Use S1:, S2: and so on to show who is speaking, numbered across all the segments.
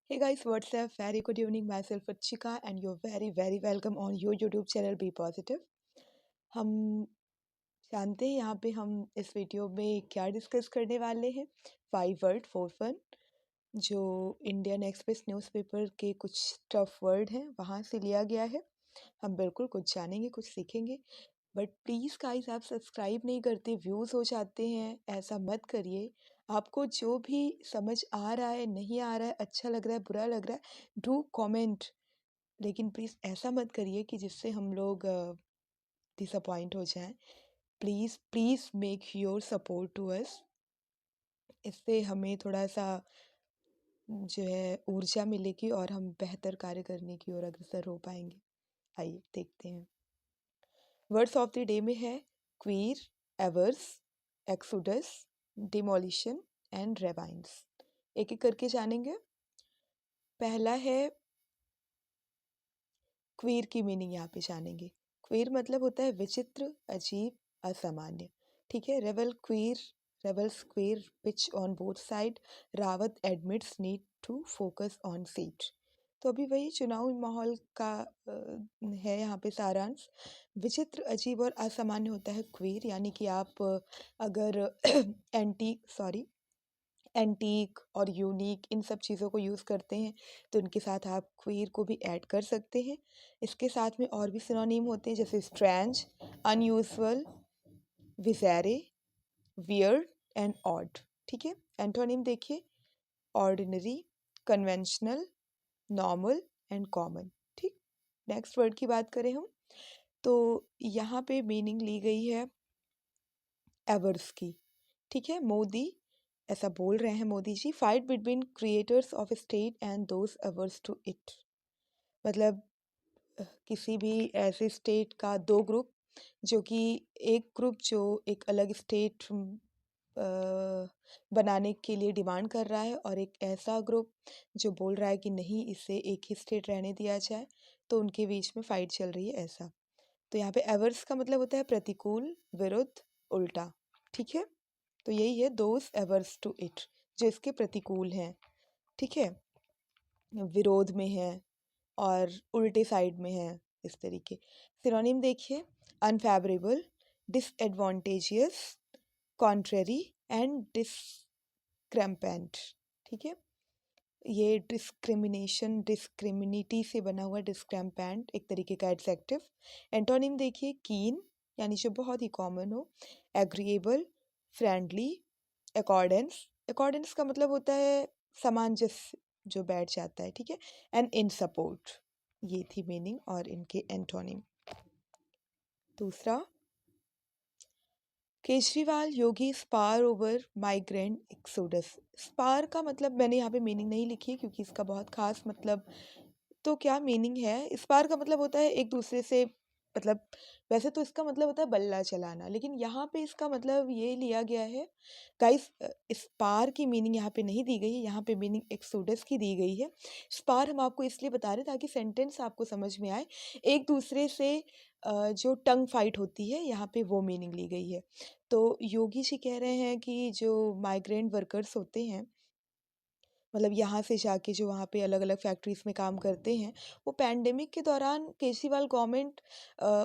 S1: Hey guys, what's up? Very good evening. Myself Chika and you're very welcome on your YouTube channel Be Positive. हम जानते हैं यहाँ पे हम इस वीडियो में क्या डिस्कस करने वाले हैं। 5 वर्ड फॉर फन जो इंडियन एक्सप्रेस न्यूज़पेपर के कुछ टफ वर्ड हैं वहाँ से लिया गया है। हम बिल्कुल कुछ जानेंगे, कुछ सीखेंगे। बट प्लीज़ गाइस, आप सब्सक्राइब नहीं करते, व्यूज़ हो जाते हैं, ऐसा मत करिए। आपको जो भी समझ आ रहा है, नहीं आ रहा है, अच्छा लग रहा है, बुरा लग रहा है, डू कमेंट। लेकिन प्लीज़ ऐसा मत करिए कि जिससे हम लोग डिसअपॉइंट हो जाएं। Please please make your support to us. इससे हमें थोड़ा सा जो है ऊर्जा मिलेगी और हम बेहतर कार्य करने की ओर अग्रसर हो पाएंगे। आइए देखते हैं। वर्ड्स ऑफ द डे में है queer, averse, exodus, demolition and ravines. एक एक करके जानेंगे। पहला है क्वीर की मीनिंग, यहाँ पे जानेंगे। क्वीर मतलब होता है विचित्र, अजीब, असामान्य। ठीक है। Rebels queer pitch on both side, Rawat admits need to focus on seat. तो अभी वही चुनाव माहौल का है यहाँ पे सारांश। विचित्र, अजीब और असामान्य होता है क्वीर, यानी कि आप अगर एंटीक और यूनिक इन सब चीज़ों को यूज़ करते हैं तो इनके साथ आप क्वीर को भी ऐड कर सकते हैं। इसके साथ में और भी सिनोनिम होते हैं जैसे strange, unusual, bizarre, weird and odd. ठीक है। एंटोनिम देखिए, ordinary, conventional, normal and common. ठीक। नेक्स्ट वर्ड की बात करें हम तो यहाँ पे मीनिंग ली गई है एवर्स की। ठीक है। मोदी ऐसा बोल रहे हैं, Modi ji, fight between creators of state and those averse to it. मतलब किसी भी ऐसे स्टेट का दो ग्रुप, जो कि एक ग्रुप जो एक अलग स्टेट बनाने के लिए डिमांड कर रहा है और एक ऐसा ग्रुप जो बोल रहा है कि नहीं, इसे एक ही स्टेट रहने दिया जाए, तो उनके बीच में फाइट चल रही है ऐसा। तो यहाँ पे एवर्स का मतलब होता है प्रतिकूल, विरुद्ध, उल्टा। ठीक है। तो यही है दोज एवर्स टू इट, जो इसके प्रतिकूल हैं। ठीक है, विरोध में है और उल्टे साइड में है, इस तरीके। सिनोनिम देखिए, अनफेवरेबल, डिसएडवांटेजियस, कॉन्ट्रेरी एंड डिस्क्रैम्पेंट। ठीक है। ये डिस्क्रिमिनिटी से बना हुआ डिस्क्रैम्पेंट एक तरीके का एडजेक्टिव। एंटोनिम देखिए, कीन यानी जो बहुत ही कॉमन हो, एग्रीएबल, फ्रेंडली, अकॉर्डेंस। अकॉर्डेंस का मतलब होता है सामंजस्य, जो बैठ जाता है। ठीक है। And in support. ये थी मीनिंग और इनके एंटोनिम। दूसरा, Kejriwal Yogi spar over migrant exodus. Spar का मतलब मैंने यहाँ पे मीनिंग नहीं लिखी है क्योंकि इसका बहुत खास मतलब, तो क्या मीनिंग है। स्पार का मतलब होता है एक दूसरे से, मतलब वैसे तो इसका मतलब होता है बल्ला चलाना, लेकिन यहाँ पे इसका मतलब ये लिया गया है गाइस। स्पार की मीनिंग यहाँ पे नहीं दी गई है, यहाँ पे मीनिंग एक्सोडस की दी गई है। स्पार हम आपको इसलिए बता रहे ताकि सेंटेंस आपको समझ में आए। एक दूसरे से जो टंग फाइट होती है, यहाँ पे वो मीनिंग ली गई है। तो योगी जी कह रहे हैं कि जो माइग्रेंट वर्कर्स होते हैं, मतलब यहाँ से जाके जो वहाँ पे अलग अलग फैक्ट्रीज में काम करते हैं, वो पैंडेमिक के दौरान केजरीवाल गवर्नमेंट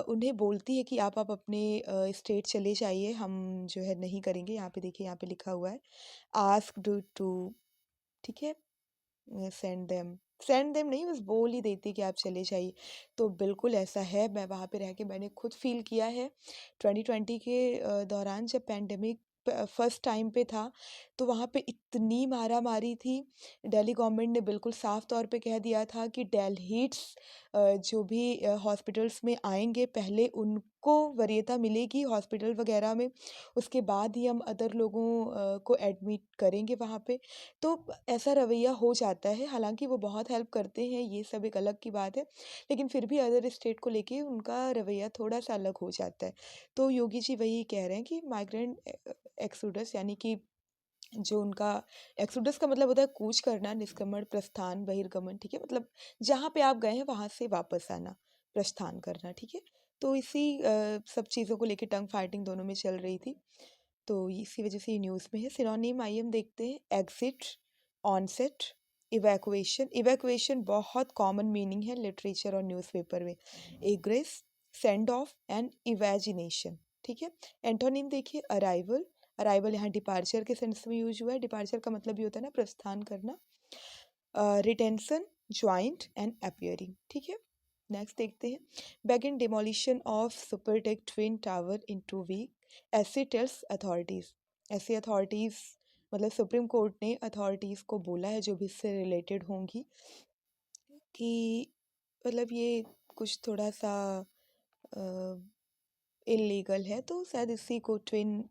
S1: उन्हें बोलती है कि आप अपने स्टेट चले जाइए, हम जो है नहीं करेंगे। यहाँ पे देखिए, यहाँ पे लिखा हुआ है आस्क्ड टू। ठीक है। सेंड देम नहीं, बस बोल ही देती कि आप चले जाइए। तो बिल्कुल ऐसा है, मैं वहाँ पे रह के मैंने खुद फील किया है। 2020 के दौरान जब पैंडेमिक फर्स्ट टाइम पे था, तो वहाँ पे इतनी मारा मारी थी। दिल्ली गवर्नमेंट ने बिल्कुल साफ तौर पे कह दिया था कि डेलहीट्स जो भी हॉस्पिटल्स में आएंगे, पहले उनको वरीयता मिलेगी हॉस्पिटल वगैरह में, उसके बाद ही हम अदर लोगों को एडमिट करेंगे वहाँ पे। तो ऐसा रवैया हो जाता है। हालांकि वो बहुत हेल्प करते हैं, ये सब एक अलग की बात है, लेकिन फिर भी अदर स्टेट को लेके उनका रवैया थोड़ा सा अलग हो जाता है। तो योगी जी वही कह रहे हैं कि माइग्रेंट एक्सोडस, यानी कि जो उनका एक्सोडस का मतलब होता है कूच करना, निष्क्रमण, प्रस्थान, बहिर्गमन। ठीक है। मतलब जहाँ पे आप गए हैं वहाँ से वापस आना, प्रस्थान करना। ठीक है। तो इसी सब चीज़ों को लेके टंग फाइटिंग दोनों में चल रही थी, तो इसी वजह से ये न्यूज़ में है। सिनोनिम आइए हम देखते हैं, एग्जिट, ऑनसेट, इवैक्यूएशन, इवैक्यूएशन बहुत कॉमन मीनिंग है लिटरेचर और न्यूज़पेपर में। एग्रेस, सेंड ऑफ एंड इवेजिनेशन, ठीक है। एंटोनिम देखिए अराइवल, अराइवल यहाँ डिपार्चर के सेंस में यूज हुआ है। डिपार्चर का मतलब ये होता है ना प्रस्थान करना। रिटेंशन, ज्वाइंट एंड अपीयरिंग, ठीक है। नेक्स्ट देखते हैं, begin demolition of Supertech twin tower in 2 week, ऐसे टेल्स अथॉरिटीज। ऐसे अथॉरिटीज मतलब सुप्रीम कोर्ट ने अथॉरिटीज को बोला है जो भी इससे रिलेटेड होंगी कि मतलब ये कुछ थोड़ा सा इलीगल है, तो शायद इसी को ट्विन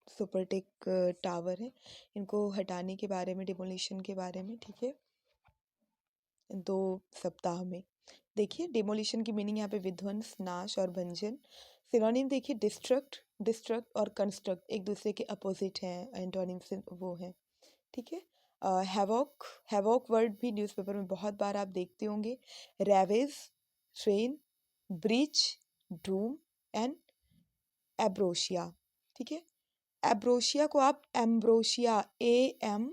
S1: सुपरटेक टावर है, इनको हटाने के बारे में, डिमोलिशन के बारे में, ठीक है, 2 सप्ताह में। देखिए डिमोलिशन की मीनिंग यहाँ पे विध्वंस, नाश और भंजन। सिनोनिम देखिए डिस्ट्रक्ट, डिस्ट्रक्ट और कंस्ट्रक्ट एक दूसरे के अपोजिट हैं, एंटोनिम से वो हैं, ठीक है। हैवॉक, हैवॉक वर्ड भी न्यूज़पेपर में बहुत बार आप देखते होंगे। Ravage, train, breach, doom and एब्रोशिया, ठीक है। एब्रोशिया को आप एम्ब्रोशिया, AMBROSIA,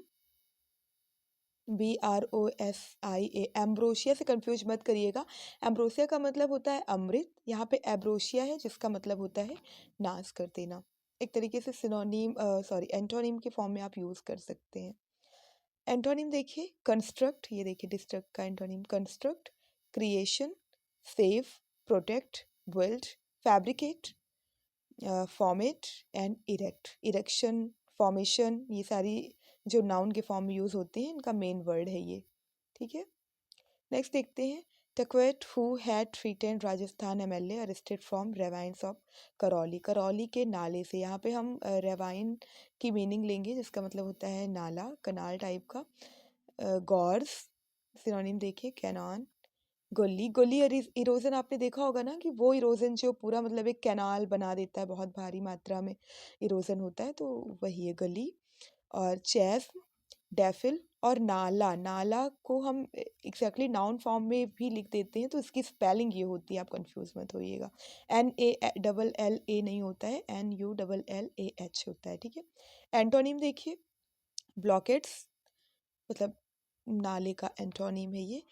S1: एम्ब्रोशिया से कंफ्यूज मत करिएगा। एम्ब्रोसिया का मतलब होता है अमृत, यहाँ पे एब्रोशिया है जिसका मतलब होता है नाश कर देना। एक तरीके से सिनोनिम एंटोनिम के फॉर्म में आप यूज़ कर सकते हैं। एंटोनिम देखिए कंस्ट्रक्ट, ये देखिए डिस्ट्रक्ट का antonym construct, creation, save, protect, build, fabricate, format and erect. Erection, formation, ये सारी जो नाउन के फॉर्म में यूज़ होते हैं इनका मेन वर्ड है ये, ठीक है। नेक्स्ट देखते हैं, टकवेट who had threatened Rajasthan MLA arrested from ravines of Karauli, Karauli के नाले से। यहाँ पे हम रेवाइन की मीनिंग लेंगे जिसका मतलब होता है नाला, कनाल टाइप का। गॉर्स, सिनोनिम देखिए कैनान, गली, गली इरोजन आपने देखा होगा ना कि वो इरोजन जो पूरा मतलब एक कैनाल बना देता है, बहुत भारी मात्रा में इरोजन होता है, तो वही है गली। और चेफ, डेफिल और नाला, नाला को हम एग्जैक्टली नाउन फॉर्म में भी लिख देते हैं, तो इसकी स्पेलिंग ये होती है, आप कंफ्यूज मत होइएगा। NALLA नहीं होता है, NULLAH होता है, ठीक है। एंटोनिम देखिए ब्लॉकेट्स, मतलब नाले का एंटोनिम है ये।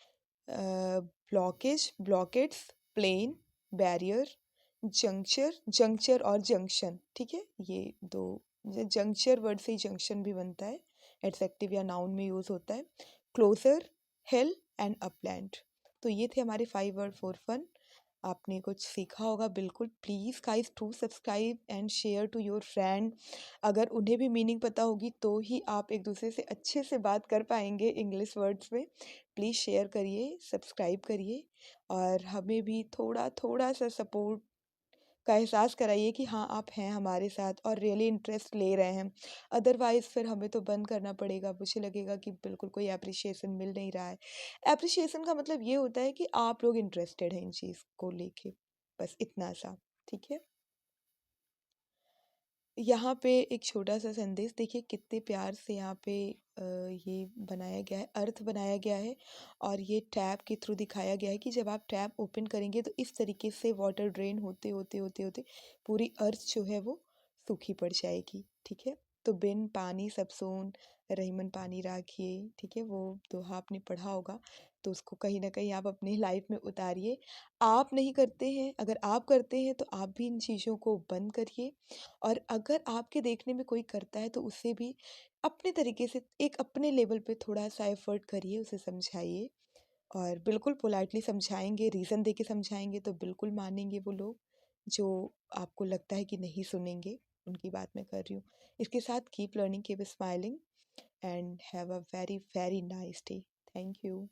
S1: ब्लॉकेज, ब्लॉकेट्स, प्लेन, बैरियर, जंक्चर, जंक्चर और जंक्शन, ठीक है। ये दो, जंक्चर वर्ड से ही जंक्शन भी बनता है, एडजेक्टिव या नाउन में यूज होता है। Closure, hill and upland. तो ये थे हमारे 5 वर्ड फॉर फन। आपने कुछ सीखा होगा बिल्कुल। Please guys to subscribe and share to your friend. अगर उन्हें भी मीनिंग पता होगी तो ही आप एक दूसरे से अच्छे से बात कर पाएंगे इंग्लिश वर्ड्स में। प्लीज़ शेयर करिए, सब्सक्राइब करिए और हमें भी थोड़ा थोड़ा सा सपोर्ट का एहसास कराइए कि हाँ आप हैं हमारे साथ और रियली इंटरेस्ट ले रहे हैं। अदरवाइज़ फिर हमें तो बंद करना पड़ेगा, मुझे लगेगा कि बिल्कुल कोई एप्रिशिएशन मिल नहीं रहा है। एप्रिशिएशन का मतलब ये होता है कि आप लोग इंटरेस्टेड हैं इन चीज़ को लेके, बस इतना सा, ठीक है। यहाँ पे एक छोटा सा संदेश देखिए, कितने प्यार से यहाँ पे ये बनाया गया है, अर्थ बनाया गया है और ये टैप के थ्रू दिखाया गया है कि जब आप टैप ओपन करेंगे तो इस तरीके से वाटर ड्रेन होते होते होते होते पूरी अर्थ जो है वो सूखी पड़ जाएगी, ठीक है। तो बिन पानी सब सोन, रहीमन पानी राखिए, ठीक है, वो दोहा आपने पढ़ा होगा, तो उसको कहीं ना कहीं आप अपनी लाइफ में उतारिए। आप नहीं करते हैं, अगर आप करते हैं तो आप भी इन चीज़ों को बंद करिए और अगर आपके देखने में कोई करता है तो उसे भी अपने तरीके से एक अपने लेवल पे थोड़ा सा एफर्ट करिए, उसे समझाइए और बिल्कुल पोलाइटली समझाएंगे, रीज़न दे के समझाएंगे तो बिल्कुल मानेंगे वो लोग। जो आपको लगता है कि नहीं सुनेंगे, उनकी बात मैं कर रही हूँ। इसके साथ keep learning, keep smiling and have a very very nice day. Thank you.